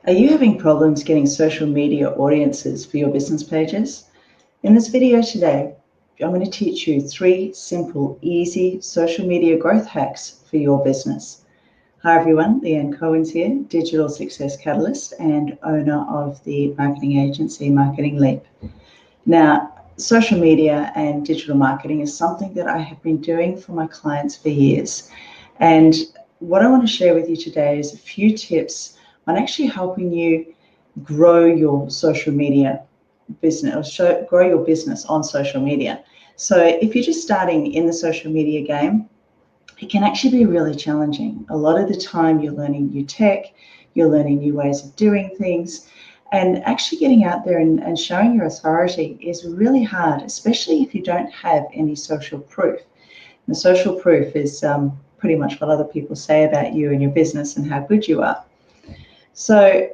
Are you having problems getting social media audiences for your business pages? In this video today, I'm going to teach you 3 simple, easy social media growth hacks for your business. Hi everyone, Leanne Cohens here, Digital Success Catalyst and owner of the marketing agency Marketing Leap. Now, social media and digital marketing is something that I have been doing for my clients for years. And what I want to share with you today is a few tips on actually helping you grow your social media business, or grow your business on social media. So if you're just starting in the social media game, it can actually be really challenging. A lot of the time you're learning new tech, you're learning new ways of doing things, and actually getting out there and showing your authority is really hard, especially if you don't have any social proof. And social proof is pretty much what other people say about you and your business and how good you are. So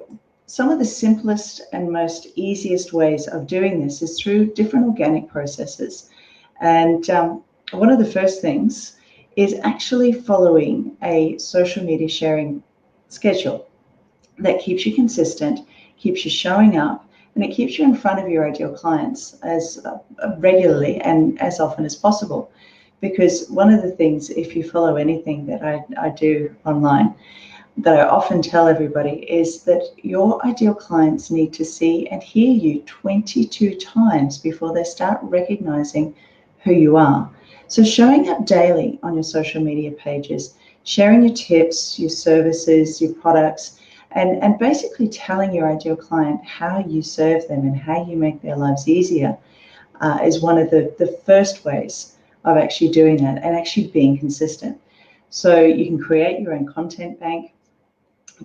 some of the simplest and most easiest ways of doing this is through different organic processes. And one of the first things is actually following a social media sharing schedule that keeps you consistent, keeps you showing up, and it keeps you in front of your ideal clients as regularly and as often as possible. Because one of the things, if you follow anything that I do online, that I often tell everybody is that your ideal clients need to see and hear you 22 times before they start recognizing who you are. So showing up daily on your social media pages, sharing your tips, your services, your products, and basically telling your ideal client how you serve them and how you make their lives easier is one of the first ways of actually doing that and actually being consistent. So you can create your own content bank,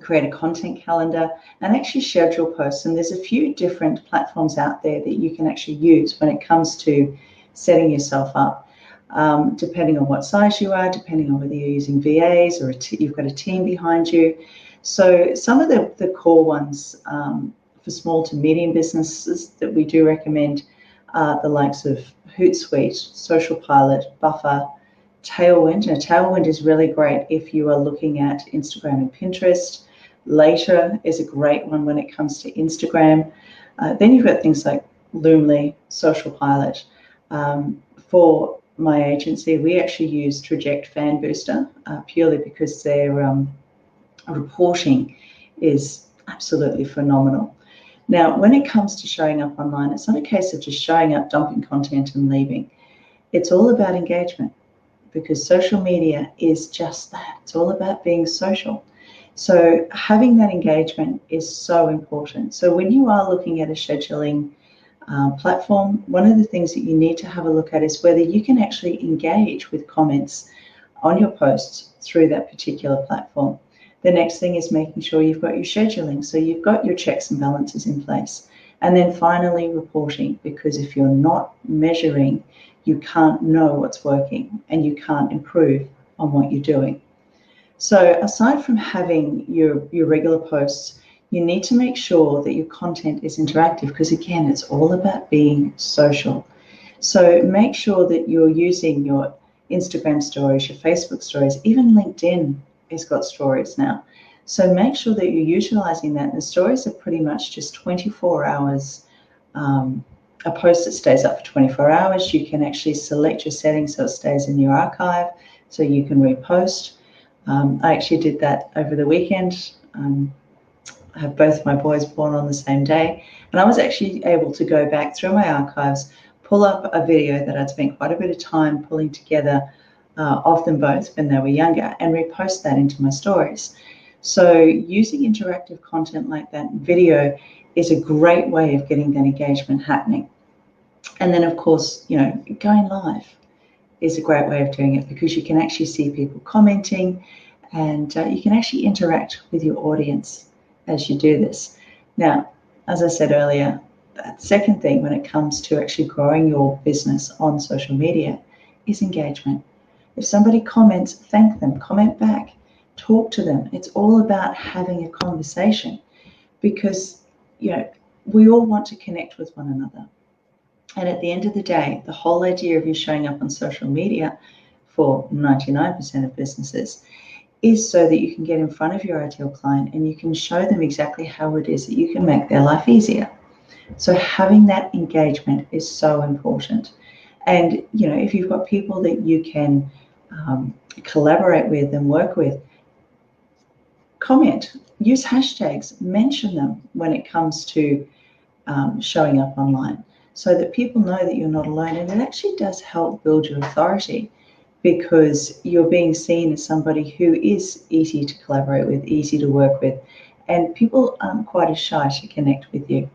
create a content calendar, and actually schedule posts. And there's a few different platforms out there that you can actually use when it comes to setting yourself up, depending on what size you are, depending on whether you're using VAs or you've got a team behind you. So some of the core ones for small to medium businesses that we do recommend are the likes of Hootsuite, Social Pilot, Buffer, Tailwind. Now, Tailwind is really great if you are looking at Instagram and Pinterest. Later is a great one when it comes to Instagram. Then you've got things like Loomly, Social Pilot. For my agency, we actually use Traject Fan Booster purely because their reporting is absolutely phenomenal. Now, when it comes to showing up online, it's not a case of just showing up, dumping content and leaving. It's all about engagement, because social media is just that. It's all about being social. So having that engagement is so important. So when you are looking at a scheduling platform, one of the things that you need to have a look at is whether you can actually engage with comments on your posts through that particular platform. The next thing is making sure you've got your scheduling, so you've got your checks and balances in place. And then finally, reporting, because if you're not measuring, you can't know what's working and you can't improve on what you're doing. So aside from having your regular posts, you need to make sure that your content is interactive, because again, it's all about being social. So make sure that you're using your Instagram stories, your Facebook stories, even LinkedIn has got stories now. So make sure that you're utilizing that. And the stories are pretty much just 24 hours, a post that stays up for 24 hours. You can actually select your settings so it stays in your archive, so you can repost. I actually did that over the weekend. I have both my boys born on the same day, and I was actually able to go back through my archives, pull up a video that I'd spent quite a bit of time pulling together of them both when they were younger, and repost that into my stories. So using interactive content like that, video, is a great way of getting that engagement happening. And then, of course, going live is a great way of doing it, because you can actually see people commenting, and you can actually interact with your audience as you do this. Now, as I said earlier, that second thing when it comes to actually growing your business on social media is engagement. If somebody comments, thank them, comment back, talk to them. It's all about having a conversation, because we all want to connect with one another. And at the end of the day, the whole idea of you showing up on social media for 99% of businesses is so that you can get in front of your ideal client and you can show them exactly how it is that you can make their life easier. So having that engagement is so important. And, if you've got people that you can collaborate with and work with, comment, use hashtags, mention them when it comes to showing up online, so that people know that you're not alone. And it actually does help build your authority, because you're being seen as somebody who is easy to collaborate with, easy to work with, and people aren't quite as shy to connect with you.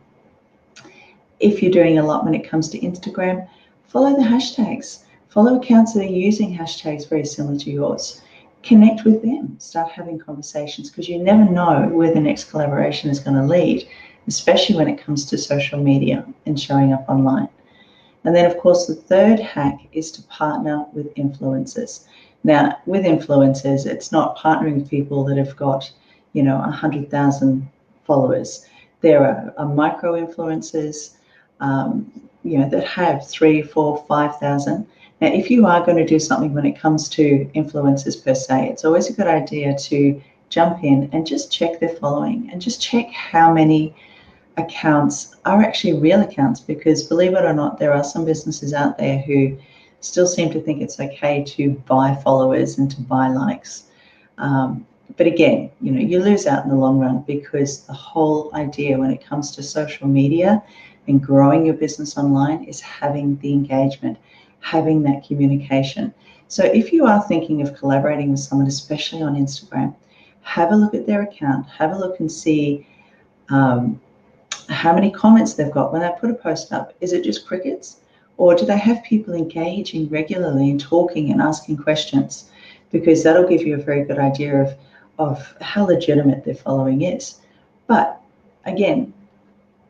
If you're doing a lot when it comes to Instagram, follow the hashtags. Follow accounts that are using hashtags very similar to yours. Connect with them. Start having conversations, because you never know where the next collaboration is going to lead, especially when it comes to social media and showing up online. And then, of course, the third hack is to partner with influencers. Now, with influencers, it's not partnering with people that have got, 100,000 followers. There are micro influencers, that have 3, 4, 5,000. Now, if you are going to do something when it comes to influencers per se, it's always a good idea to jump in and just check their following and just check how many accounts are actually real accounts, because believe it or not, there are some businesses out there who still seem to think it's okay to buy followers and to buy likes. But again, you lose out in the long run, because the whole idea when it comes to social media and growing your business online is having the engagement, having that communication. So if you are thinking of collaborating with someone, especially on Instagram, have a look at their account, have a look and see how many comments they've got when they put a post up. Is it just crickets? Or do they have people engaging regularly and talking and asking questions? Because that'll give you a very good idea of how legitimate their following is. But again,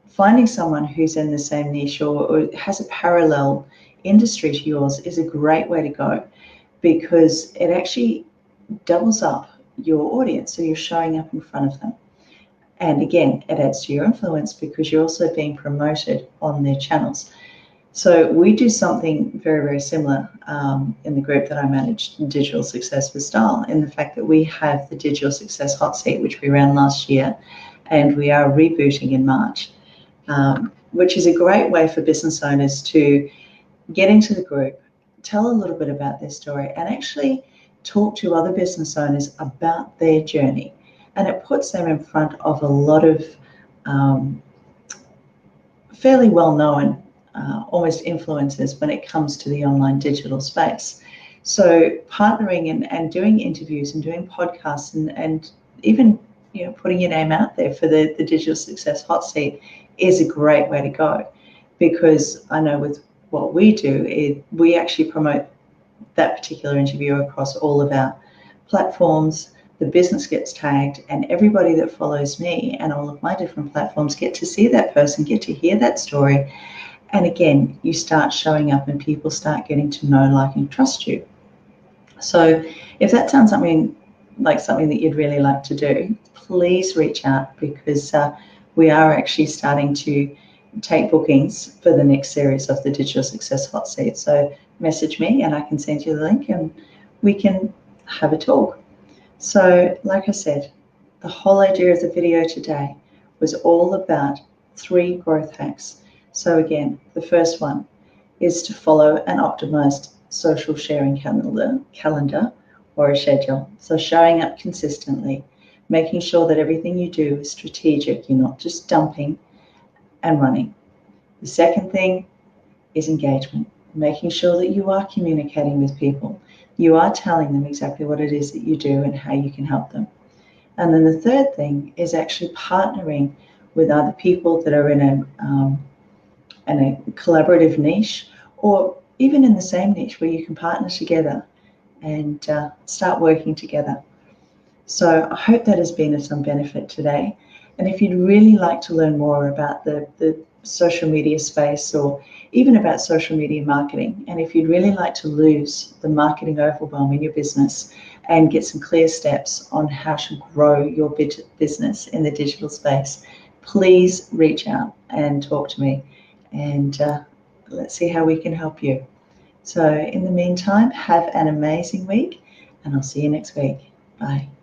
finding someone who's in the same niche or has a parallel industry to yours is a great way to go, because it actually doubles up your audience. So you're showing up in front of them. And again, it adds to your influence, because you're also being promoted on their channels. So we do something very, very similar in the group that I manage, Digital Success with Style, in the fact that we have the Digital Success Hot Seat, which we ran last year, and we are rebooting in March, which is a great way for business owners to get into the group, tell a little bit about their story, and actually talk to other business owners about their journey. And it puts them in front of a lot of fairly well-known almost influencers when it comes to the online digital space. So partnering and doing interviews and doing podcasts and even putting your name out there for the Digital Success Hot Seat is a great way to go, because I know with what we do, we actually promote that particular interview across all of our platforms. The business gets tagged, and everybody that follows me and all of my different platforms get to see that person, get to hear that story. And again, you start showing up and people start getting to know, like, and trust you. So if that sounds something that you'd really like to do, please reach out, because we are actually starting to take bookings for the next series of the Digital Success Hot Seat. So message me and I can send you the link and we can have a talk. So like I said, the whole idea of the video today was all about 3 growth hacks. So again, the first one is to follow an optimized social sharing calendar or a schedule. So showing up consistently, making sure that everything you do is strategic. You're not just dumping and running. The second thing is engagement, making sure that you are communicating with people. You are telling them exactly what it is that you do and how you can help them. And then the third thing is actually partnering with other people that are in a collaborative niche, or even in the same niche, where you can partner together and start working together. So I hope that has been of some benefit today. And if you'd really like to learn more about the social media space, or even about social media marketing, and if you'd really like to lose the marketing overwhelm in your business and get some clear steps on how to grow your business in the digital space, please reach out and talk to me, and let's see how we can help you. So in the meantime, have an amazing week, and I'll see you next week. Bye.